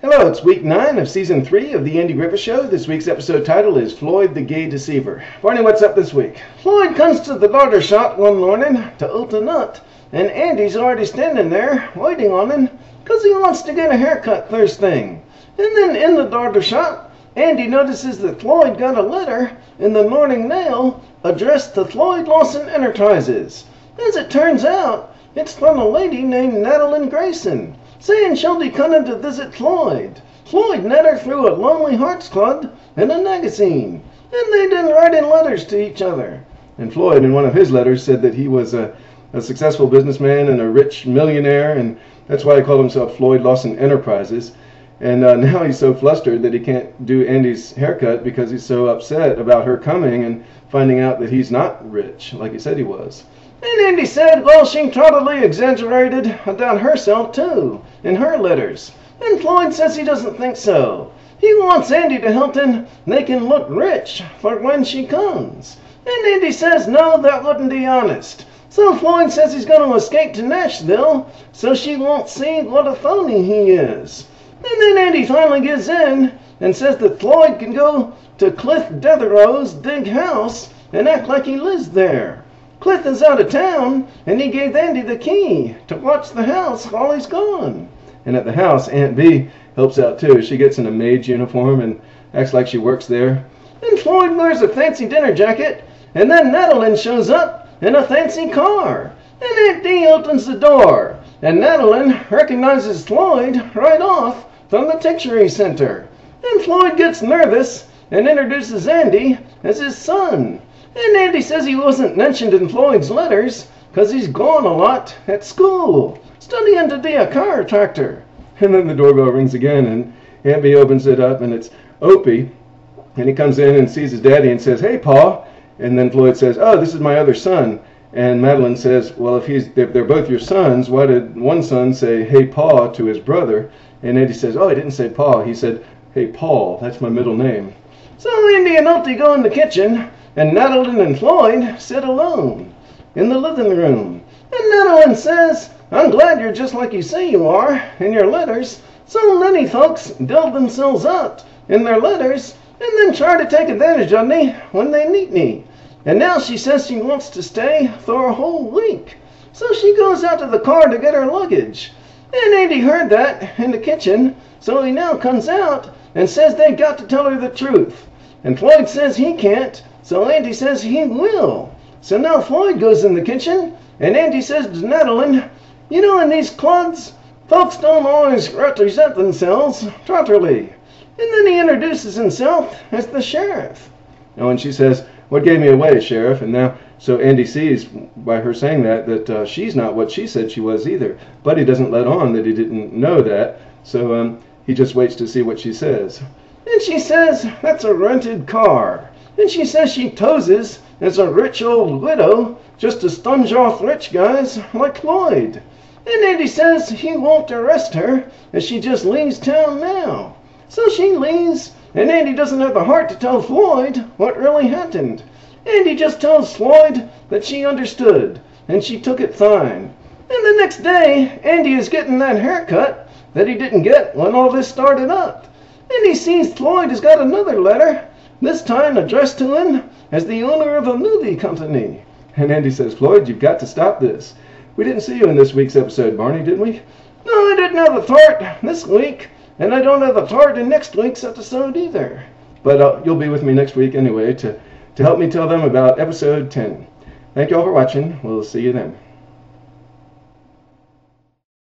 Hello, it's week 9 of season 3 of the Andy Griffith Show. This week's episode title is Floyd the Gay Deceiver. Barney, what's up this week? Floyd comes to the barber shop one morning to open a nut, and Andy's already standing there waiting on him because he wants to get a haircut first thing. And then in the barber shop, Andy notices that Floyd got a letter in the morning mail addressed to Floyd Lawson Enterprises. As it turns out, it's from a lady named Natalie Grayson, saying she'll be coming to visit Floyd. Floyd met her through a Lonely Hearts Club and a magazine, and they'd been writing letters to each other. And Floyd, in one of his letters, said that he was a successful businessman and a rich millionaire, and that's why he called himself Floyd Lawson Enterprises. And now he's so flustered that he can't do Andy's haircut because he's so upset about her coming and finding out that he's not rich, like he said he was. And Andy said, well, she probably exaggerated about herself, too, in her letters. And Floyd says he doesn't think so. He wants Andy to help him make him look rich for when she comes. And Andy says, no, that wouldn't be honest. So Floyd says he's going to escape to Nashville so she won't see what a phony he is. And then Andy finally gives in and says that Floyd can go to Cliff Deatherow's big house and act like he lives there. Cliff is out of town, and he gave Andy the key to watch the house while he's gone. And at the house, Aunt Bee helps out too. She gets in a maid's uniform and acts like she works there. And Floyd wears a fancy dinner jacket, and then Natalie shows up in a fancy car. And Aunt Bee opens the door, and Natalie recognizes Floyd right off from the Picture Center. And Floyd gets nervous and introduces Andy as his son. And Andy says he wasn't mentioned in Floyd's letters because he's gone a lot at school, studying to be a chiropractor. And then the doorbell rings again, and Aunt Bee opens it up, and it's Opie. And he comes in and sees his daddy and says, hey, Pa. And then Floyd says, oh, this is my other son. And Madeline says, well, if they're both your sons, why did one son say, hey, Pa, to his brother? And Andy says, oh, he didn't say Pa. He said, hey, Paul, that's my middle name. So Andy and Opie go in the kitchen, and Natalie and Floyd sit alone in the living room. And Natalie says, I'm glad you're just like you say you are in your letters. So many folks build themselves up in their letters and then try to take advantage of me when they meet me. And now she says she wants to stay for a whole week. So she goes out to the car to get her luggage. And Andy heard that in the kitchen, so he now comes out and says they've got to tell her the truth. And Floyd says he can't, so Andy says he will. So now Floyd goes in the kitchen, and Andy says to Natalie, you know, in these clubs, folks don't always represent themselves properly. And then he introduces himself as the sheriff. Now, and she says, what gave me away, Sheriff? And now, so Andy sees by her saying that she's not what she said she was either. But he doesn't let on that he didn't know that, so he just waits to see what she says. And she says, that's a rented car. And she says she poses as a rich old widow just to sponge off rich guys like Floyd. And Andy says he won't arrest her as she just leaves town now. So she leaves, and Andy doesn't have the heart to tell Floyd what really happened. Andy just tells Floyd that she understood, and she took it fine. And the next day, Andy is getting that haircut that he didn't get when all this started up. And he sees Floyd has got another letter, this time addressed to him as the owner of a movie company. And Andy says, Floyd, you've got to stop this. We didn't see you in this week's episode, Barney, did we? No, I didn't have a part this week, and I don't have a part in next week's episode either. But you'll be with me next week anyway to help me tell them about episode 10. Thank you all for watching. We'll see you then.